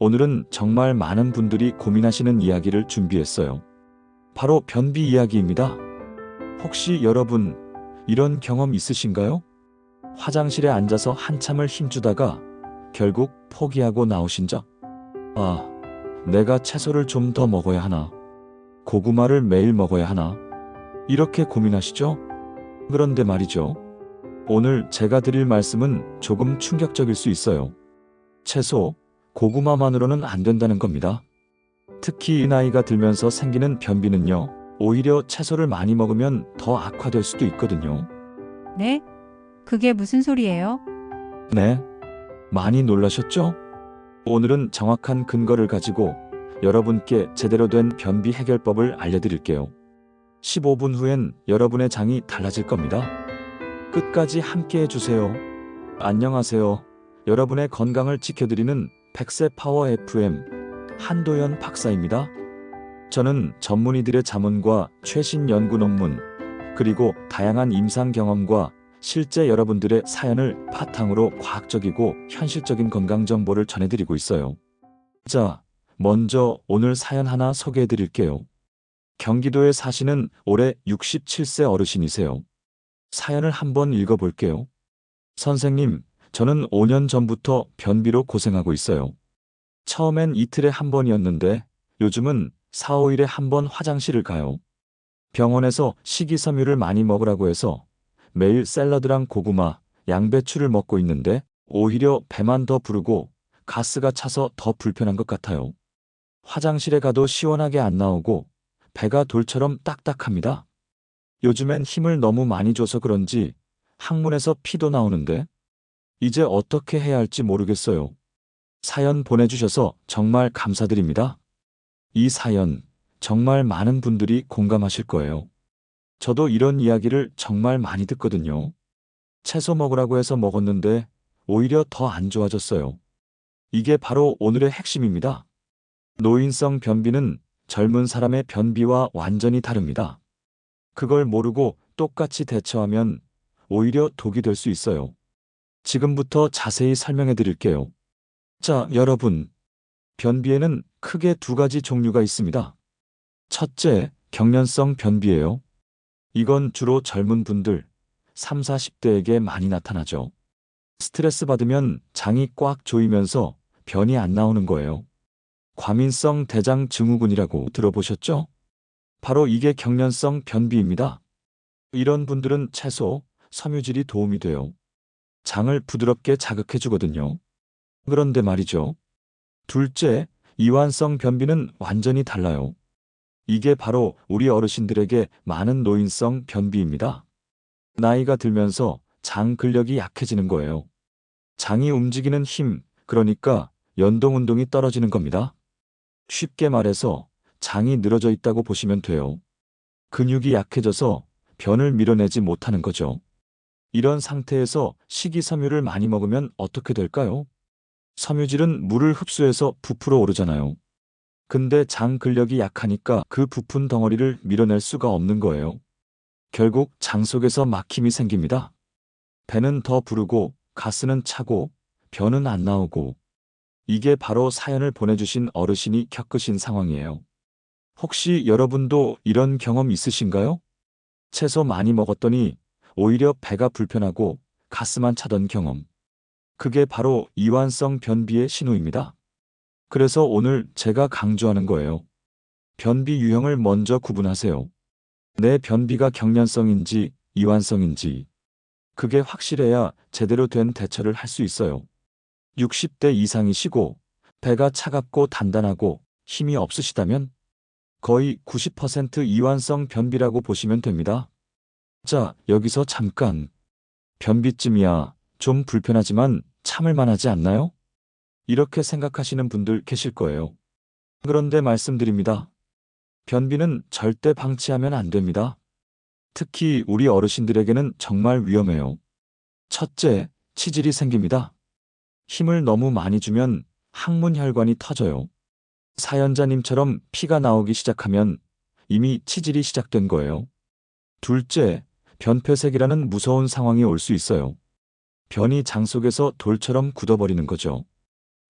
오늘은 정말 많은 분들이 고민하시는 이야기를 준비했어요. 바로 변비 이야기입니다. 혹시 여러분 이런 경험 있으신가요? 화장실에 앉아서 한참을 힘주다가 결국 포기하고 나오신 적? 아, 내가 채소를 좀 더 먹어야 하나? 고구마를 매일 먹어야 하나? 이렇게 고민하시죠? 그런데 말이죠. 오늘 제가 드릴 말씀은 조금 충격적일 수 있어요. 채소, 고구마만으로는 안 된다는 겁니다. 특히 이 나이가 들면서 생기는 변비는요, 오히려 채소를 많이 먹으면 더 악화될 수도 있거든요. 네? 그게 무슨 소리예요? 네, 많이 놀라셨죠? 오늘은 정확한 근거를 가지고 여러분께 제대로 된 변비 해결법을 알려드릴게요. 15분 후엔 여러분의 장이 달라질 겁니다. 끝까지 함께 해주세요. 안녕하세요. 여러분의 건강을 지켜드리는 100세 파워 FM 한도연 박사입니다. 저는 전문의들의 자문과 최신 연구 논문, 그리고 다양한 임상 경험과 실제 여러분들의 사연을 바탕으로 과학적이고 현실적인 건강 정보를 전해드리고 있어요. 자, 먼저 오늘 사연 하나 소개해드릴게요. 경기도에 사시는 올해 67세 어르신이세요. 사연을 한번 읽어볼게요. 선생님, 저는 5년 전부터 변비로 고생하고 있어요. 처음엔 이틀에 한 번이었는데 요즘은 4, 5일에 한 번 화장실을 가요. 병원에서 식이섬유를 많이 먹으라고 해서 매일 샐러드랑 고구마, 양배추를 먹고 있는데 오히려 배만 더 부르고 가스가 차서 더 불편한 것 같아요. 화장실에 가도 시원하게 안 나오고 배가 돌처럼 딱딱합니다. 요즘엔 힘을 너무 많이 줘서 그런지 항문에서 피도 나오는데 이제 어떻게 해야 할지 모르겠어요. 사연 보내주셔서 정말 감사드립니다. 이 사연 정말 많은 분들이 공감하실 거예요. 저도 이런 이야기를 정말 많이 듣거든요. 채소 먹으라고 해서 먹었는데 오히려 더 안 좋아졌어요. 이게 바로 오늘의 핵심입니다. 노인성 변비는 젊은 사람의 변비와 완전히 다릅니다. 그걸 모르고 똑같이 대처하면 오히려 독이 될 수 있어요. 지금부터 자세히 설명해 드릴게요. 자, 여러분. 변비에는 크게 두 가지 종류가 있습니다. 첫째, 경련성 변비예요. 이건 주로 젊은 분들, 3, 40대에게 많이 나타나죠. 스트레스 받으면 장이 꽉 조이면서 변이 안 나오는 거예요. 과민성 대장 증후군이라고 들어보셨죠? 바로 이게 경련성 변비입니다. 이런 분들은 채소, 섬유질이 도움이 돼요. 장을 부드럽게 자극해 주거든요. 그런데 말이죠. 둘째, 이완성 변비는 완전히 달라요. 이게 바로 우리 어르신들에게 많은 노인성 변비입니다. 나이가 들면서 장 근력이 약해지는 거예요. 장이 움직이는 힘, 그러니까 연동 운동이 떨어지는 겁니다. 쉽게 말해서 장이 늘어져 있다고 보시면 돼요. 근육이 약해져서 변을 밀어내지 못하는 거죠. 이런 상태에서 식이섬유를 많이 먹으면 어떻게 될까요? 섬유질은 물을 흡수해서 부풀어 오르잖아요. 근데 장 근력이 약하니까 그 부푼 덩어리를 밀어낼 수가 없는 거예요. 결국 장 속에서 막힘이 생깁니다. 배는 더 부르고 가스는 차고 변은 안 나오고, 이게 바로 사연을 보내주신 어르신이 겪으신 상황이에요. 혹시 여러분도 이런 경험 있으신가요? 채소 많이 먹었더니 오히려 배가 불편하고 가스만 차던 경험. 그게 바로 이완성 변비의 신호입니다. 그래서 오늘 제가 강조하는 거예요. 변비 유형을 먼저 구분하세요. 내 변비가 경련성인지 이완성인지. 그게 확실해야 제대로 된 대처를 할 수 있어요. 60대 이상이시고 배가 차갑고 단단하고 힘이 없으시다면 거의 90% 이완성 변비라고 보시면 됩니다. 자, 여기서 잠깐. 변비쯤이야 좀 불편하지만 참을 만하지 않나요? 이렇게 생각하시는 분들 계실 거예요. 그런데 말씀드립니다. 변비는 절대 방치하면 안 됩니다. 특히 우리 어르신들에게는 정말 위험해요. 첫째, 치질이 생깁니다. 힘을 너무 많이 주면 항문 혈관이 터져요. 사연자님처럼 피가 나오기 시작하면 이미 치질이 시작된 거예요. 둘째, 변폐색이라는 무서운 상황이 올 수 있어요. 변이 장 속에서 돌처럼 굳어버리는 거죠.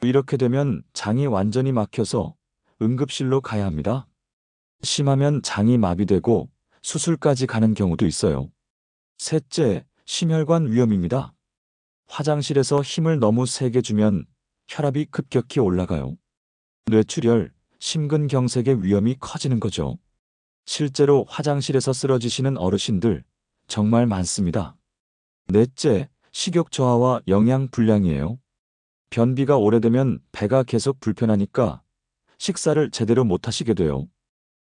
이렇게 되면 장이 완전히 막혀서 응급실로 가야 합니다. 심하면 장이 마비되고 수술까지 가는 경우도 있어요. 셋째, 심혈관 위험입니다. 화장실에서 힘을 너무 세게 주면 혈압이 급격히 올라가요. 뇌출혈, 심근경색의 위험이 커지는 거죠. 실제로 화장실에서 쓰러지시는 어르신들 정말 많습니다. 넷째, 식욕 저하와 영양 불량이에요. 변비가 오래되면 배가 계속 불편하니까 식사를 제대로 못 하시게 돼요.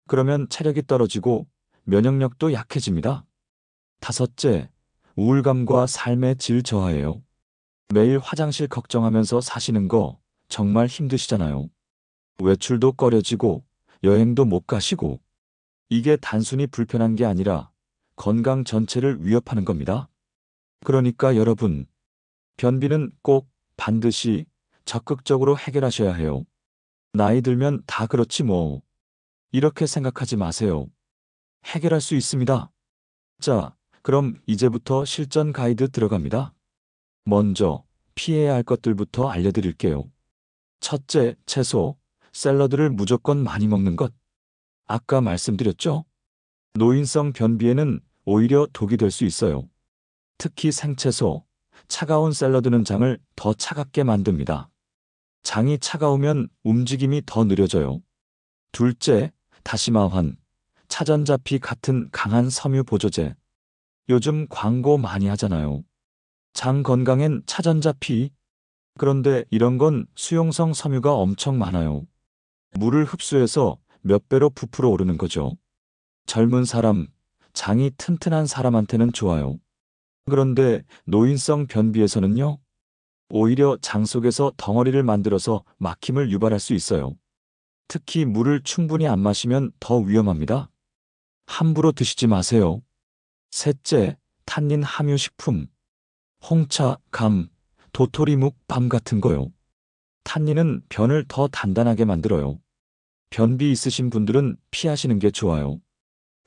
그러면 체력이 떨어지고 면역력도 약해집니다. 다섯째, 우울감과 삶의 질 저하예요. 매일 화장실 걱정하면서 사시는 거 정말 힘드시잖아요. 외출도 꺼려지고 여행도 못 가시고 이게 단순히 불편한 게 아니라 건강 전체를 위협하는 겁니다. 그러니까 여러분, 변비는 꼭 반드시 적극적으로 해결하셔야 해요. 나이 들면 다 그렇지 뭐. 이렇게 생각하지 마세요. 해결할 수 있습니다. 자, 그럼 이제부터 실전 가이드 들어갑니다. 먼저 피해야 할 것들부터 알려드릴게요. 첫째, 채소, 샐러드를 무조건 많이 먹는 것. 아까 말씀드렸죠? 노인성 변비에는 오히려 독이 될 수 있어요. 특히 생채소, 차가운 샐러드는 장을 더 차갑게 만듭니다. 장이 차가우면 움직임이 더 느려져요. 둘째, 다시마환, 차전자피 같은 강한 섬유 보조제. 요즘 광고 많이 하잖아요. 장 건강엔 차전자피. 그런데 이런 건 수용성 섬유가 엄청 많아요. 물을 흡수해서 몇 배로 부풀어 오르는 거죠. 젊은 사람, 장이 튼튼한 사람한테는 좋아요. 그런데 노인성 변비에서는요, 오히려 장 속에서 덩어리를 만들어서 막힘을 유발할 수 있어요. 특히 물을 충분히 안 마시면 더 위험합니다. 함부로 드시지 마세요. 셋째, 탄닌 함유 식품. 홍차, 감, 도토리묵, 밤 같은 거요. 탄닌은 변을 더 단단하게 만들어요. 변비 있으신 분들은 피하시는 게 좋아요.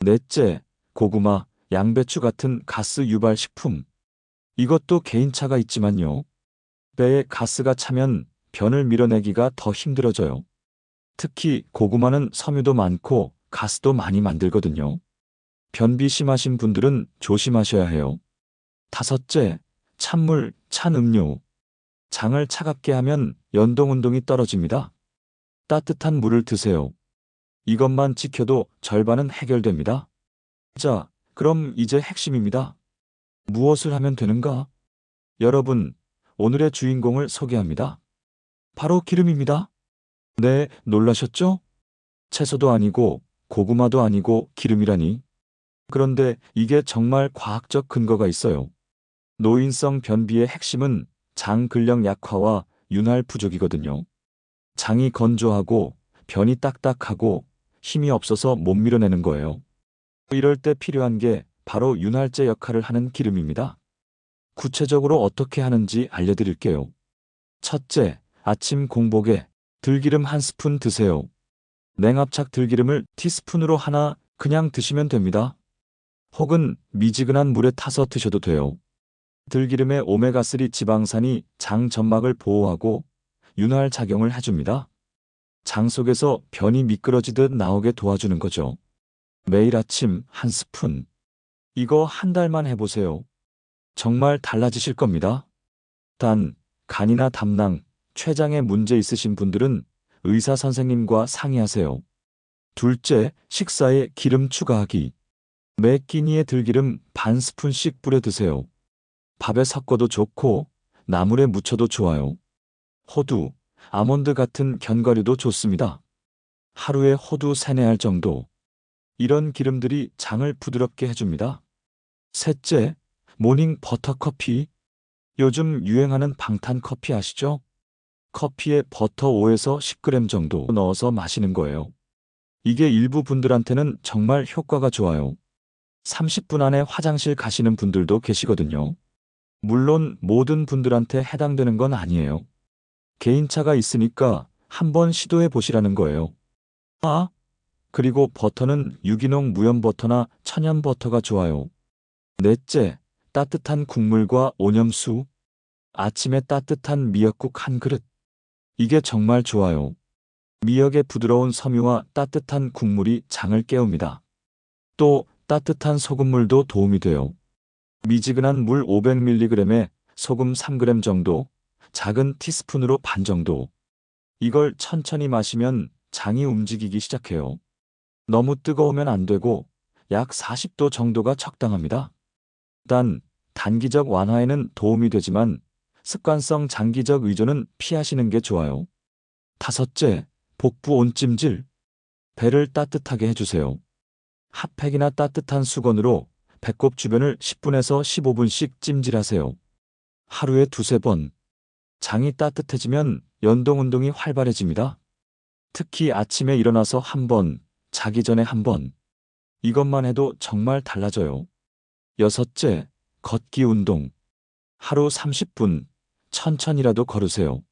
넷째, 고구마, 양배추 같은 가스 유발 식품. 이것도 개인차가 있지만요. 배에 가스가 차면 변을 밀어내기가 더 힘들어져요. 특히 고구마는 섬유도 많고 가스도 많이 만들거든요. 변비 심하신 분들은 조심하셔야 해요. 다섯째, 찬물, 찬 음료. 장을 차갑게 하면 연동운동이 떨어집니다. 따뜻한 물을 드세요. 이것만 지켜도 절반은 해결됩니다. 자, 그럼 이제 핵심입니다. 무엇을 하면 되는가? 여러분, 오늘의 주인공을 소개합니다. 바로 기름입니다. 네, 놀라셨죠? 채소도 아니고 고구마도 아니고 기름이라니. 그런데 이게 정말 과학적 근거가 있어요. 노인성 변비의 핵심은 장 근력 약화와 윤활 부족이거든요. 장이 건조하고 변이 딱딱하고 힘이 없어서 못 밀어내는 거예요. 이럴 때 필요한 게 바로 윤활제 역할을 하는 기름입니다. 구체적으로 어떻게 하는지 알려드릴게요. 첫째, 아침 공복에 들기름 한 스푼 드세요. 냉합착 들기름을 티스푼으로 하나 그냥 드시면 됩니다. 혹은 미지근한 물에 타서 드셔도 돼요. 들기름의 오메가3 지방산이 장 점막을 보호하고 윤활 작용을 해줍니다. 장 속에서 변이 미끄러지듯 나오게 도와주는 거죠. 매일 아침 한 스푼. 이거 한 달만 해보세요. 정말 달라지실 겁니다. 단, 간이나 담낭, 췌장에 문제 있으신 분들은 의사 선생님과 상의하세요. 둘째, 식사에 기름 추가하기. 매 끼니에 들기름 반 스푼씩 뿌려 드세요. 밥에 섞어도 좋고 나물에 무쳐도 좋아요. 호두, 아몬드 같은 견과류도 좋습니다. 하루에 호두 3-4알 정도. 이런 기름들이 장을 부드럽게 해줍니다. 셋째, 모닝 버터 커피. 요즘 유행하는 방탄 커피 아시죠? 커피에 버터 5에서 10g 정도 넣어서 마시는 거예요. 이게 일부 분들한테는 정말 효과가 좋아요. 30분 안에 화장실 가시는 분들도 계시거든요. 물론 모든 분들한테 해당되는 건 아니에요. 개인차가 있으니까 한번 시도해 보시라는 거예요. 아, 그리고 버터는 유기농 무염버터나 천연버터가 좋아요. 넷째, 따뜻한 국물과 오염수. 아침에 따뜻한 미역국 한 그릇. 이게 정말 좋아요. 미역의 부드러운 섬유와 따뜻한 국물이 장을 깨웁니다. 또 따뜻한 소금물도 도움이 돼요. 미지근한 물 500mg에 소금 3g 정도, 작은 티스푼으로 반 정도. 이걸 천천히 마시면 장이 움직이기 시작해요. 너무 뜨거우면 안 되고 약 40도 정도가 적당합니다. 단, 단기적 완화에는 도움이 되지만 습관성 장기적 의존은 피하시는 게 좋아요. 다섯째, 복부 온찜질. 배를 따뜻하게 해주세요. 핫팩이나 따뜻한 수건으로 배꼽 주변을 10분에서 15분씩 찜질하세요. 하루에 두세 번. 장이 따뜻해지면 연동 운동이 활발해집니다. 특히 아침에 일어나서 한 번, 자기 전에 한 번. 이것만 해도 정말 달라져요. 여섯째, 걷기 운동. 하루 30분, 천천히라도 걸으세요.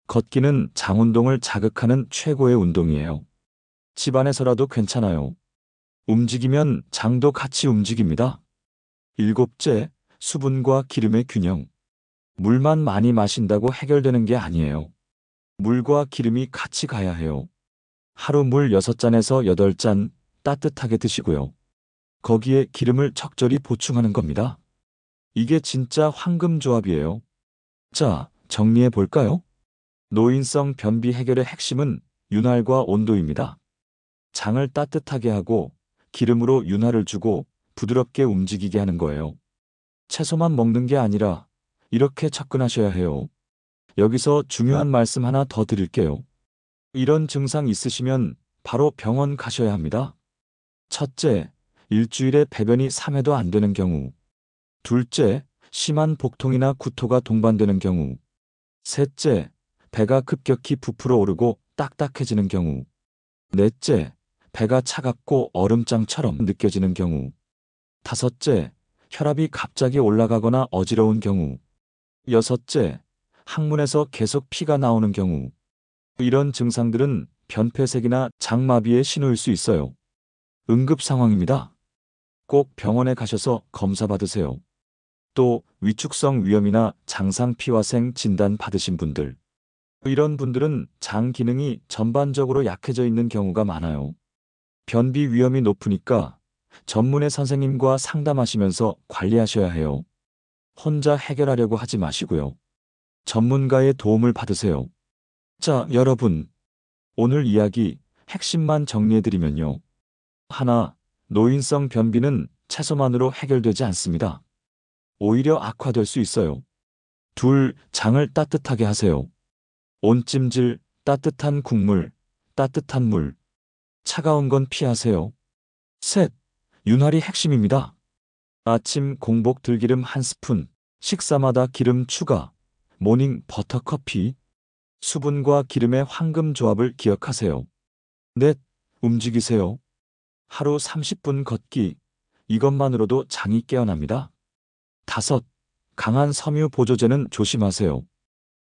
걷기는 장 운동을 자극하는 최고의 운동이에요. 집안에서라도 괜찮아요. 움직이면 장도 같이 움직입니다. 일곱째, 수분과 기름의 균형. 물만 많이 마신다고 해결되는 게 아니에요. 물과 기름이 같이 가야 해요. 하루 물 6잔에서 8잔 따뜻하게 드시고요. 거기에 기름을 적절히 보충하는 겁니다. 이게 진짜 황금 조합이에요. 자, 정리해 볼까요? 노인성 변비 해결의 핵심은 윤활과 온도입니다. 장을 따뜻하게 하고 기름으로 윤활을 주고 부드럽게 움직이게 하는 거예요. 채소만 먹는 게 아니라 이렇게 접근하셔야 해요. 여기서 중요한 말씀 하나 더 드릴게요. 이런 증상 있으시면 바로 병원 가셔야 합니다. 첫째, 일주일에 배변이 3회도 안 되는 경우. 둘째, 심한 복통이나 구토가 동반되는 경우. 셋째, 배가 급격히 부풀어 오르고 딱딱해지는 경우. 넷째, 배가 차갑고 얼음장처럼 느껴지는 경우. 다섯째, 혈압이 갑자기 올라가거나 어지러운 경우. 여섯째, 항문에서 계속 피가 나오는 경우. 이런 증상들은 변폐색이나 장마비의 신호일 수 있어요. 응급 상황입니다. 꼭 병원에 가셔서 검사 받으세요. 또 위축성 위염이나 장상피화생 진단 받으신 분들. 이런 분들은 장 기능이 전반적으로 약해져 있는 경우가 많아요. 변비 위험이 높으니까 전문의 선생님과 상담하시면서 관리하셔야 해요. 혼자 해결하려고 하지 마시고요. 전문가의 도움을 받으세요. 자, 여러분. 오늘 이야기 핵심만 정리해드리면요. 하나, 노인성 변비는 채소만으로 해결되지 않습니다. 오히려 악화될 수 있어요. 둘, 장을 따뜻하게 하세요. 온찜질, 따뜻한 국물, 따뜻한 물. 차가운 건 피하세요. 셋, 윤활이 핵심입니다. 아침 공복 들기름 1스푼, 식사마다 기름 추가, 모닝 버터 커피. 수분과 기름의 황금 조합을 기억하세요. 넷, 움직이세요. 하루 30분 걷기. 이것만으로도 장이 깨어납니다. 다섯, 강한 섬유 보조제는 조심하세요.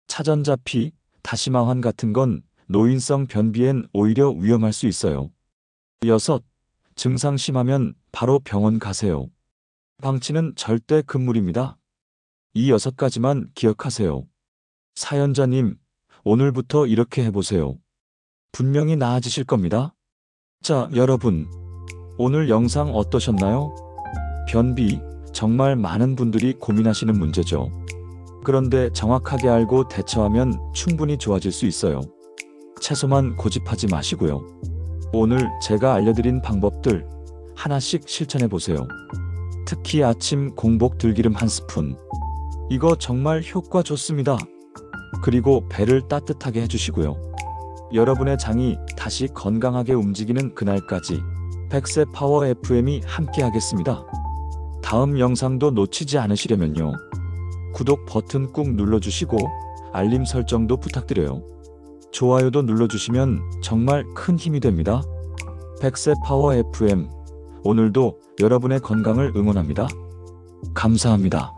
차전자피, 다시마환 같은 건 노인성 변비엔 오히려 위험할 수 있어요. 여섯, 증상 심하면 바로 병원 가세요. 방치는 절대 금물입니다. 이 6가지만 기억하세요. 사연자님, 오늘부터 이렇게 해보세요. 분명히 나아지실 겁니다. 자, 여러분. 오늘 영상 어떠셨나요? 변비, 정말 많은 분들이 고민하시는 문제죠. 그런데 정확하게 알고 대처하면 충분히 좋아질 수 있어요. 채소만 고집하지 마시고요. 오늘 제가 알려드린 방법들 하나씩 실천해보세요. 특히 아침 공복 들기름 1스푼. 이거 정말 효과 좋습니다. 그리고 배를 따뜻하게 해주시고요. 여러분의 장이 다시 건강하게 움직이는 그날까지 백세 파워 FM이 함께 하겠습니다. 다음 영상도 놓치지 않으시려면요. 구독 버튼 꾹 눌러주시고 알림 설정도 부탁드려요. 좋아요도 눌러주시면 정말 큰 힘이 됩니다. 백세 파워 FM, 오늘도 여러분의 건강을 응원합니다. 감사합니다.